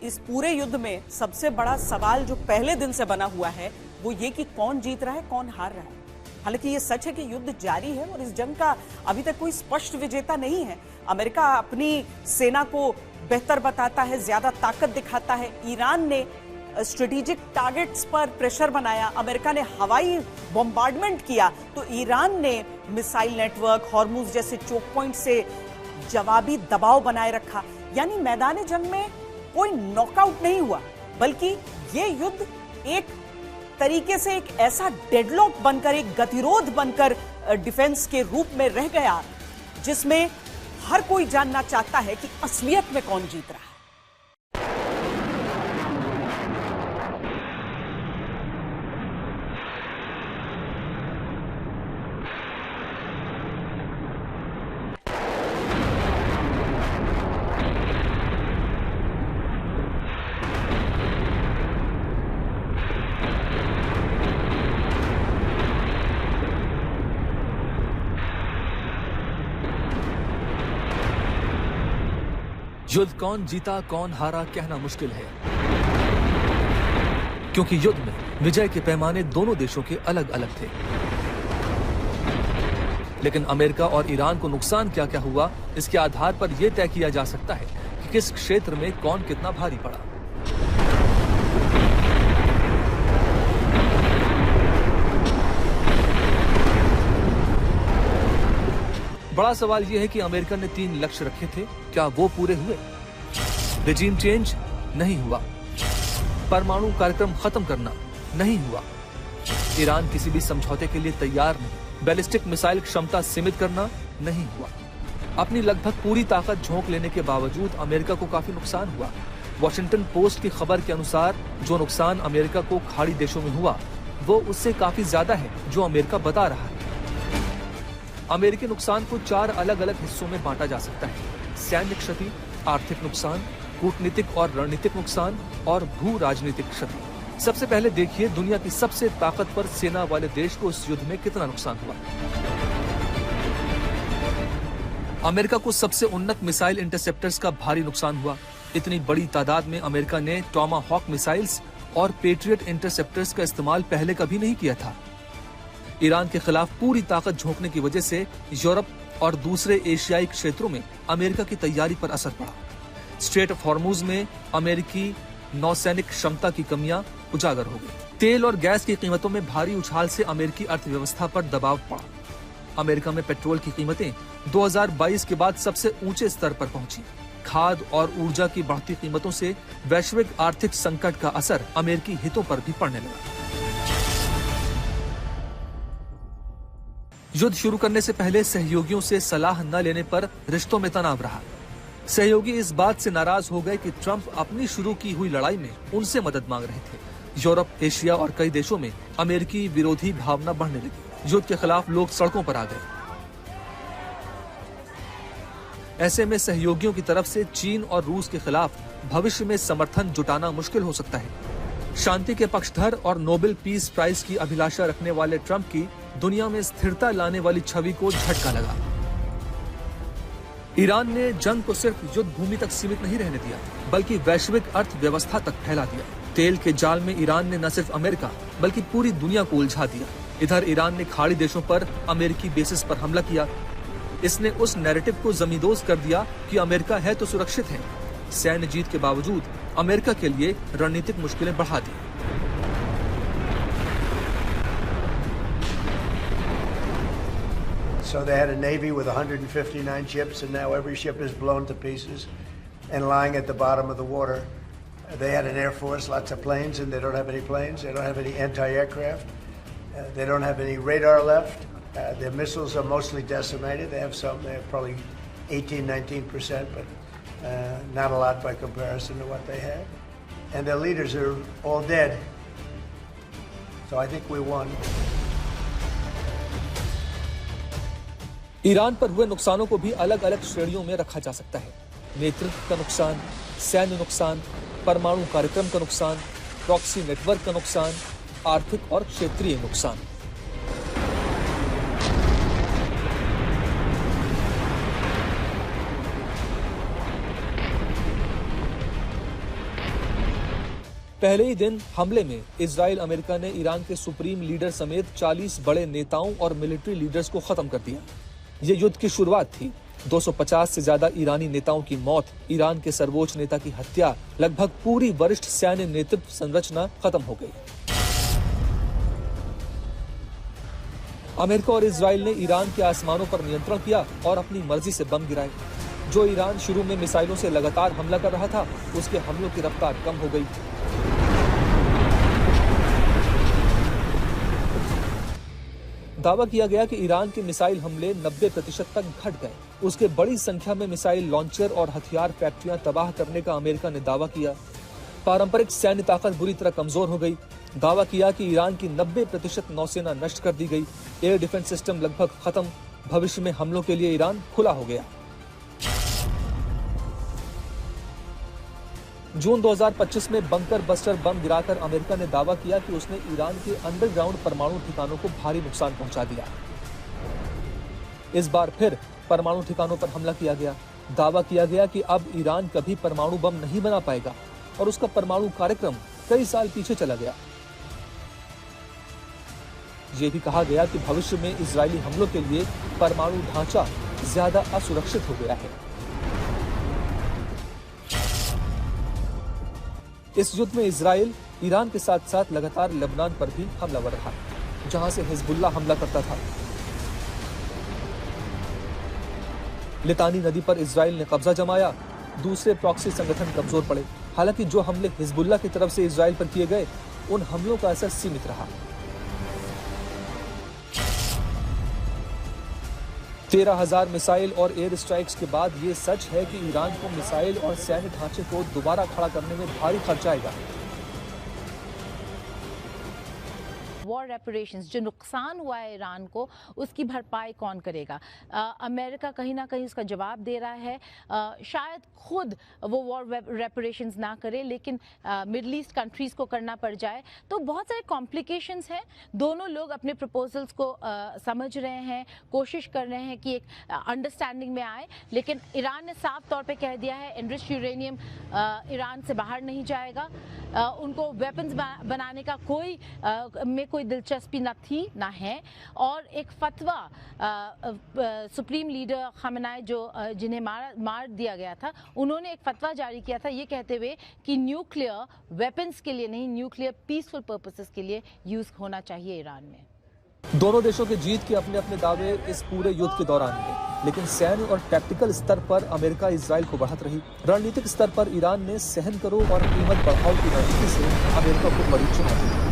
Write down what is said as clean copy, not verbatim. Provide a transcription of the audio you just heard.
इस पूरे युद्ध में सबसे बड़ा सवाल जो पहले दिन से बना हुआ है वो ये कि कौन जीत रहा है, कौन हार रहा है। हालांकि ये सच है कि युद्ध जारी है और इस जंग का अभी तक कोई स्पष्ट विजेता नहीं है। अमेरिका अपनी सेना को बेहतर बताता है, ज्यादा ताकत दिखाता है। ईरान ने स्ट्रेटेजिक टारगेट्स पर प्रेशर बनाया, अमेरिका ने हवाई बॉम्बार्डमेंट किया, तो ईरान ने मिसाइल नेटवर्क, हॉर्मुज जैसे चोक पॉइंट से जवाबी दबाव बनाए रखा। यानी मैदान जंग में कोई नॉकआउट नहीं हुआ, बल्कि ये युद्ध एक तरीके से एक ऐसा डेडलॉक बनकर, एक गतिरोध बनकर डिफेंस के रूप में रह गया, जिसमें हर कोई जानना चाहता है कि असलियत में कौन जीत रहा है। युद्ध कौन जीता कौन हारा कहना मुश्किल है, क्योंकि युद्ध में विजय के पैमाने दोनों देशों के अलग अलग थे। लेकिन अमेरिका और ईरान को नुकसान क्या क्या हुआ, इसके आधार पर यह तय किया जा सकता है कि किस क्षेत्र में कौन कितना भारी पड़ा। बड़ा सवाल यह है कि अमेरिका ने 3 लक्ष्य रखे थे, क्या वो पूरे हुए? रेजिम चेंज नहीं हुआ, परमाणु कार्यक्रम खत्म करना नहीं हुआ, ईरान किसी भी समझौते के लिए तैयार नहीं, बैलिस्टिक मिसाइल क्षमता सीमित करना नहीं हुआ। अपनी लगभग पूरी ताकत झोंक लेने के बावजूद अमेरिका को काफी नुकसान हुआ। वॉशिंगटन पोस्ट की खबर के अनुसार जो नुकसान अमेरिका को खाड़ी देशों में हुआ वो उससे काफी ज्यादा है जो अमेरिका बता रहा है। अमेरिकी नुकसान को 4 अलग अलग हिस्सों में बांटा जा सकता है: सैन्य क्षति, आर्थिक नुकसान, कूटनीतिक और रणनीतिक नुकसान और भू राजनीतिक क्षति। सबसे पहले देखिए दुनिया की सबसे ताकतवर सेना वाले देश को इस युद्ध में कितना नुकसान हुआ। अमेरिका को सबसे उन्नत मिसाइल इंटरसेप्टर्स का भारी नुकसान हुआ। इतनी बड़ी तादाद में अमेरिका ने टॉमाहॉक मिसाइल्स और पेट्रियट इंटरसेप्टर्स का इस्तेमाल पहले कभी नहीं किया था। ईरान के खिलाफ पूरी ताकत झोंकने की वजह से यूरोप और दूसरे एशियाई क्षेत्रों में अमेरिका की तैयारी पर असर पड़ा। स्ट्रेट ऑफ हॉर्मुज में अमेरिकी नौसैनिक क्षमता की कमियां उजागर हो गई। तेल और गैस की कीमतों में भारी उछाल से अमेरिकी अर्थव्यवस्था पर दबाव पड़ा। अमेरिका में पेट्रोल की कीमतें 2022 के बाद सबसे ऊंचे स्तर पर पहुंची। खाद और ऊर्जा की बढ़ती कीमतों से वैश्विक आर्थिक संकट का असर अमेरिकी हितों पर भी पड़ने लगा। युद्ध शुरू करने से पहले सहयोगियों से सलाह न लेने पर रिश्तों में तनाव रहा। सहयोगी इस बात से नाराज हो गए कि ट्रंप अपनी शुरू की हुई लड़ाई में उनसे मदद मांग रहे थे। यूरोप, एशिया और कई देशों में अमेरिकी विरोधी भावना बढ़ने लगी। युद्ध के खिलाफ लोग सड़कों पर आ गए। ऐसे में सहयोगियों की तरफ से चीन और रूस के खिलाफ भविष्य में समर्थन जुटाना मुश्किल हो सकता है। शांति के पक्षधर और नोबेल पीस प्राइज की अभिलाषा रखने वाले ट्रंप की दुनिया में स्थिरता लाने वाली छवि को झटका लगा। ईरान ने जंग को सिर्फ युद्ध भूमि तक सीमित नहीं रहने दिया, बल्कि वैश्विक अर्थव्यवस्था तक फैला दिया। तेल के जाल में ईरान ने न सिर्फ अमेरिका बल्कि पूरी दुनिया को उलझा दिया। इधर ईरान ने खाड़ी देशों पर अमेरिकी बेसिस पर हमला किया। इसने उस नैरेटिव को जमींदोज कर दिया कि अमेरिका है तो सुरक्षित है। सैन्य जीत के बावजूद अमेरिका के लिए रणनीतिक मुश्किलें बढ़ा दी। So they had a navy with 159 ships, and now every ship is blown to pieces and lying at the bottom of the water. They had an air force, lots of planes, and they don't have any planes. They don't have any anti-aircraft. They don't have any radar left. Their missiles are mostly decimated. They have some. They have probably 18-19%, but not a lot by comparison to what they had. And their leaders are all dead. So I think we won. Iran पर हुए नुकसानों को भी अलग अलग श्रेणियों में रखा जा सकता है। नेतृत्व का नुकसान, सैन्य नुकसान, परमाणु कार्यक्रम का नुकसान, प्रॉक्सी नेटवर्क का नुकसान, आर्थिक और क्षेत्रीय नुकसान। पहले ही दिन हमले में इजराइल अमेरिका ने ईरान के सुप्रीम लीडर समेत 40 बड़े नेताओं और मिलिट्री लीडर्स को खत्म कर दिया। ये युद्ध की शुरुआत थी। 250 से ज्यादा ईरानी नेताओं की मौत, ईरान के सर्वोच्च नेता की हत्या, लगभग पूरी वरिष्ठ सैन्य नेतृत्व संरचना खत्म हो गई। अमेरिका और इजराइल ने ईरान के आसमानों पर नियंत्रण किया और अपनी मर्जी से बम गिराए। जो ईरान शुरू में मिसाइलों से लगातार हमला कर रहा था, उसके हमलों की रफ्तार कम हो गई। दावा किया गया कि ईरान के मिसाइल हमले 90% तक घट गए। उसके बड़ी संख्या में मिसाइल लॉन्चर और हथियार फैक्ट्रियां तबाह करने का अमेरिका ने दावा किया। पारंपरिक सैन्य ताकत बुरी तरह कमजोर हो गई। दावा किया कि ईरान की 90% नौसेना नष्ट कर दी गई। एयर डिफेंस सिस्टम लगभग खत्म। भविष्य में हमलों के लिए ईरान खुला हो गया। जून 2025 में बंकर बस्टर बम गिराकर अमेरिका ने दावा किया कि उसने ईरान के अंडरग्राउंड परमाणु ठिकानों को भारी नुकसान पहुंचा दिया। इस बार फिर परमाणु ठिकानों पर हमला किया गया। दावा किया गया कि अब ईरान कभी परमाणु बम नहीं बना पाएगा और उसका परमाणु कार्यक्रम कई साल पीछे चला गया। ये भी कहा गया कि भविष्य में इजरायली हमलों के लिए परमाणु ढांचा ज्यादा असुरक्षित हो गया है। इस युद्ध में इजराइल ईरान के साथ साथ लगातार लेबनान पर भी हमलावर रहा, जहां से हिजबुल्ला हमला करता था। लितानी नदी पर इजराइल ने कब्जा जमाया। दूसरे प्रॉक्सी संगठन कमजोर पड़े। हालांकि जो हमले हिजबुल्ला की तरफ से इजराइल पर किए गए, उन हमलों का असर सीमित रहा। 13,000 मिसाइल और एयर स्ट्राइक्स के बाद ये सच है कि ईरान को मिसाइल और सैन्य ढांचे को दोबारा खड़ा करने में भारी खर्च आएगा। वॉर रेपरेशंस, जो नुकसान हुआ है ईरान को, उसकी भरपाई कौन करेगा? अमेरिका कहीं ना कहीं उसका जवाब दे रहा है। शायद खुद वो वॉर रेपरेशंस ना करे, लेकिन मिडल ईस्ट कंट्रीज को करना पड़ जाए। तो बहुत सारे कॉम्प्लिकेशंस हैं। दोनों लोग अपने प्रपोजल्स को समझ रहे हैं, कोशिश कर रहे हैं कि एक अंडरस्टैंडिंग में आए। लेकिन ईरान ने साफ तौर पे कह दिया है एनरिच्ड यूरेनियम ईरान से बाहर नहीं जाएगा। उनको वेपन्स बनाने का कोई दिलचस्पी न थी ना है। और एक फतवा सुप्रीम लीडर खamenei जिन्हें मार दिया गया था, उन्होंने एक फतवा जारी किया था ये कहते हुए कि न्यूक्लियर वेपन्स के लिए नहीं, न्यूक्लियर पीसफुल पर्पसेस के लिए यूज होना चाहिए ईरान में। दोनों देशों के जीत के अपने अपने दावे इस पूरे युद्ध के दौरान हैं, लेकिन सैन्य और टैक्टिकल स्तर पर अमेरिका इजराइल को बढ़त रही। रणनीतिक स्तर पर ईरान ने सहन करो और कीमत बढ़ाओ की रणनीति से अमेरिका को बड़ी चुनौती दी।